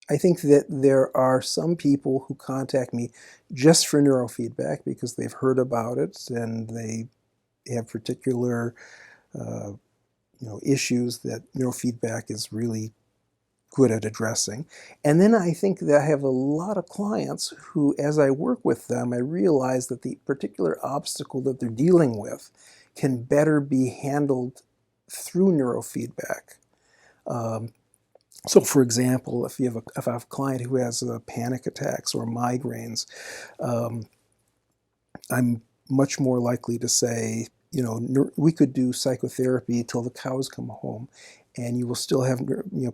I think that there are some people who contact me just for neurofeedback because they've heard about it and they have particular uh, issues that neurofeedback is really good at addressing. And then I think that I have a lot of clients who, as I work with them, I realize that the particular obstacle that they're dealing with can better be handled through neurofeedback. Um, so, for example, if I have a client who has panic attacks or migraines, um, I'm much more likely to say, we could do psychotherapy till the cows come home, and you will still have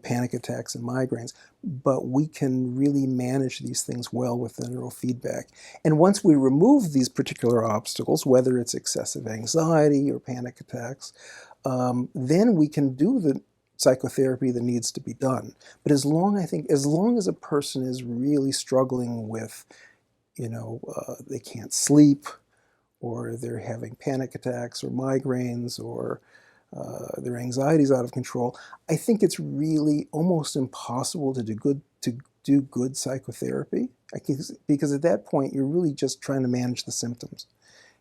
panic attacks and migraines, but we can really manage these things well with the neurofeedback. And once we remove these particular obstacles, whether it's excessive anxiety or panic attacks, then we can do the psychotherapy that needs to be done. But as long as a person is really struggling with, they can't sleep, or they're having panic attacks or migraines, or their anxiety is out of control, I think it's really almost impossible to do good psychotherapy, because at that point you're really just trying to manage the symptoms.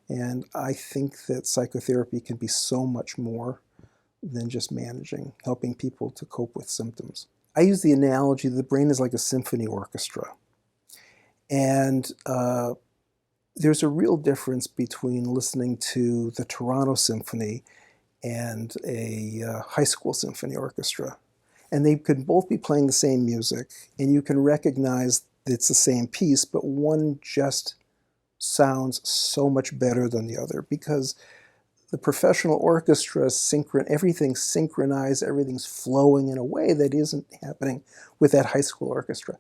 And I think that psychotherapy can be so much more than just helping people to cope with symptoms. I use the analogy that the brain is like a symphony orchestra. And there's a real difference between listening to the Toronto Symphony and a high school symphony orchestra. And they could both be playing the same music, and you can recognize that it's the same piece, but one just sounds so much better than the other because the professional orchestra, everything's synchronized, everything's flowing in a way that isn't happening with that high school orchestra.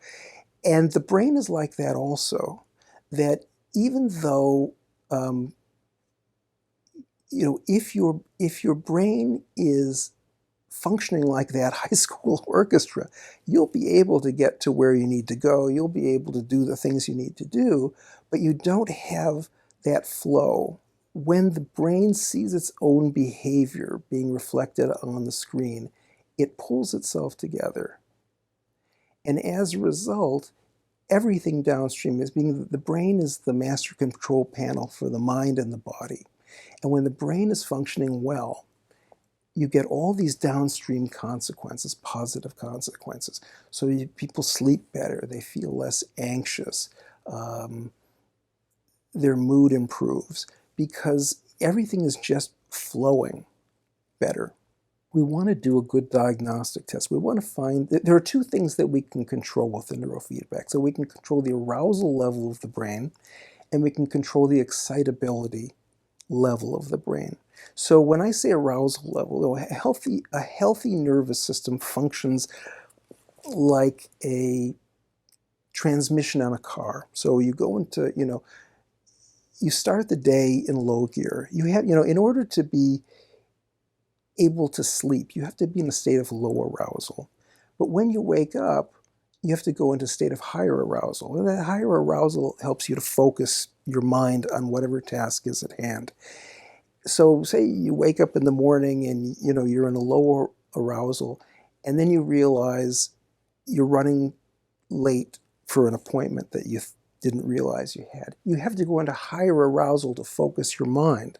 And the brain is like that also, that even though, if your brain is functioning like that high school orchestra, you'll be able to get to where you need to go. You'll be able to do the things you need to do, but you don't have that flow. When the brain sees its own behavior being reflected on the screen, it pulls itself together. And as a result, everything downstream the brain is the master control panel for the mind and the body. And when the brain is functioning well, you get all these downstream consequences, positive consequences. So people sleep better, they feel less anxious, their mood improves, because everything is just flowing better. We want to do a good diagnostic test. We want to find that there are two things that we can control with the neurofeedback. So we can control the arousal level of the brain, and we can control the excitability level of the brain. So when I say arousal level, a healthy nervous system functions like a transmission on a car. So you go into, you start the day in low gear. You have, in order to be able to sleep, you have to be in a state of low arousal. But when you wake up, you have to go into a state of higher arousal. And that higher arousal helps you to focus your mind on whatever task is at hand. So say you wake up in the morning and you're in a lower arousal, and then you realize you're running late for an appointment that you didn't realize you had. You have to go into higher arousal to focus your mind.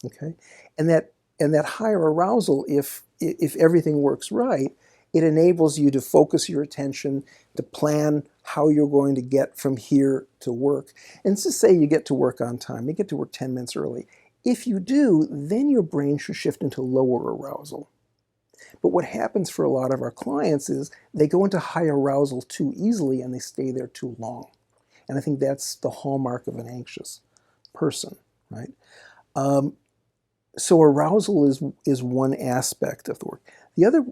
Okay? And that higher arousal, if everything works right, it enables you to focus your attention, to plan how you're going to get from here to work. And let's just say you get to work on time. You get to work 10 minutes early. If you do, then your brain should shift into lower arousal. But what happens for a lot of our clients is they go into high arousal too easily and they stay there too long. And I think that's the hallmark of an anxious person, right? So arousal is one aspect of the work. The other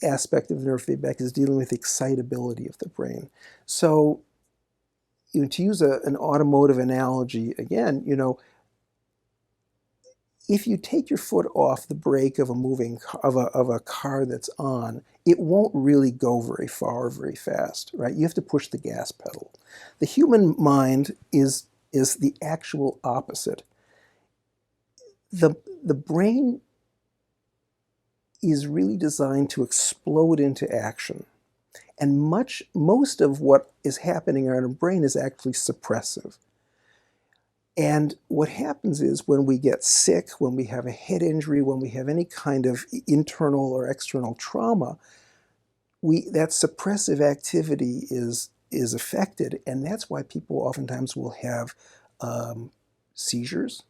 aspect of neurofeedback is dealing with the excitability of the brain. So, to use an automotive analogy again, if you take your foot off the brake of a car that's on, it won't really go very far, very fast, right? You have to push the gas pedal. The human mind is the actual opposite. The brain is really designed to explode into action. And most of what is happening in our brain is actually suppressive. And what happens is when we get sick, when we have a head injury, when we have any kind of internal or external trauma, that suppressive activity is affected, and that's why people oftentimes will have seizures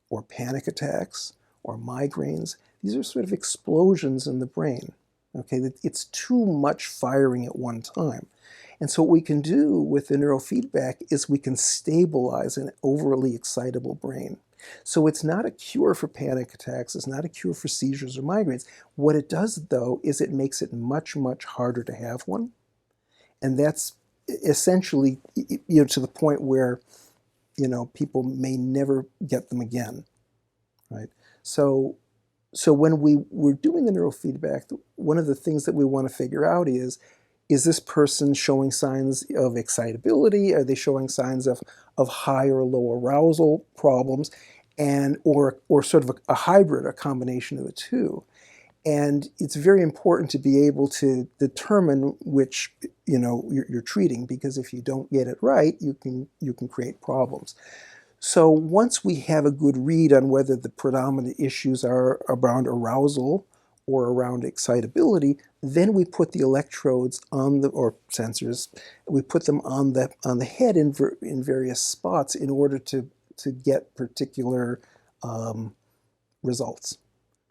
or panic attacks or migraines. These are sort of explosions in the brain. Okay, it's too much firing at one time. And so what we can do with the neurofeedback is we can stabilize an overly excitable brain. So it's not a cure for panic attacks, it's not a cure for seizures or migraines. What it does, though, is it makes it much, much harder to have one. And that's essentially, to the point where, people may never get them again, right? So when we're doing the neurofeedback, one of the things that we want to figure out is this person showing signs of excitability? Are they showing signs of high or low arousal problems? Or sort of a hybrid, a combination of the two. And it's very important to be able to determine which you're treating, because if you don't get it right, you can create problems. So once we have a good read on whether the predominant issues are around arousal or around excitability, then we put the electrodes or sensors, we put them on the head in various spots in order to get particular results,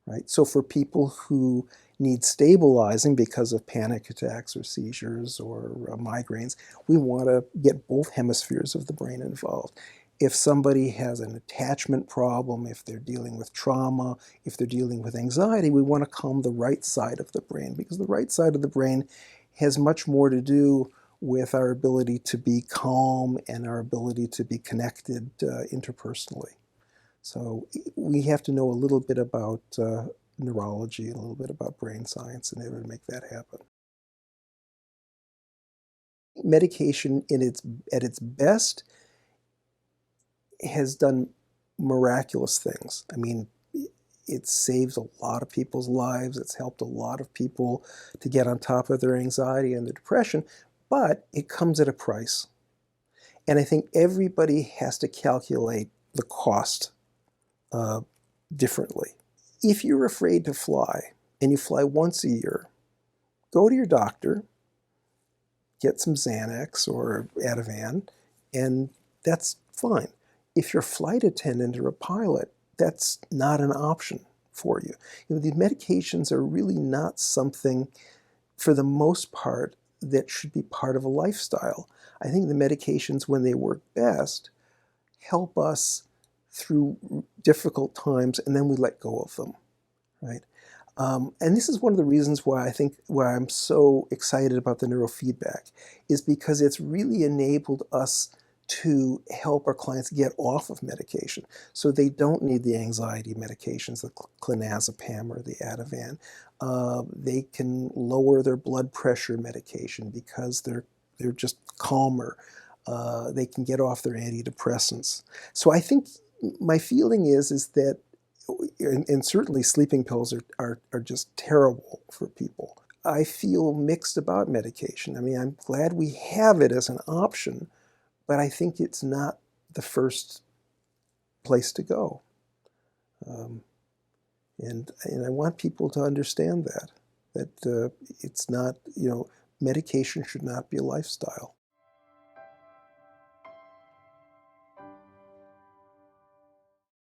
right? So for people who need stabilizing because of panic attacks or seizures or migraines, we want to get both hemispheres of the brain involved. If somebody has an attachment problem, if they're dealing with trauma, if they're dealing with anxiety, we want to calm the right side of the brain, because the right side of the brain has much more to do with our ability to be calm and our ability to be connected interpersonally. So we have to know a little bit about neurology and a little bit about brain science in order to make that happen. Medication at its best has done miraculous things. I mean, it saves a lot of people's lives. It's helped a lot of people to get on top of their anxiety and their depression, but it comes at a price. And I think everybody has to calculate the cost differently. If you're afraid to fly and you fly once a year, go to your doctor, get some Xanax or Ativan, and that's fine. If you're a flight attendant or a pilot, that's not an option for you. The medications are really not something, for the most part, that should be part of a lifestyle. I think the medications, when they work best, help us through difficult times, and then we let go of them, right? And this is one of the reasons why I'm so excited about the neurofeedback, is because it's really enabled us to help our clients get off of medication. So they don't need the anxiety medications, the clonazepam or the Ativan. They can lower their blood pressure medication because they're just calmer. They can get off their antidepressants. So I think my feeling is that, and certainly sleeping pills are just terrible for people. I feel mixed about medication. I mean, I'm glad we have it as an option, but I think it's not the first place to go. And I want people to understand that it's not, medication should not be a lifestyle.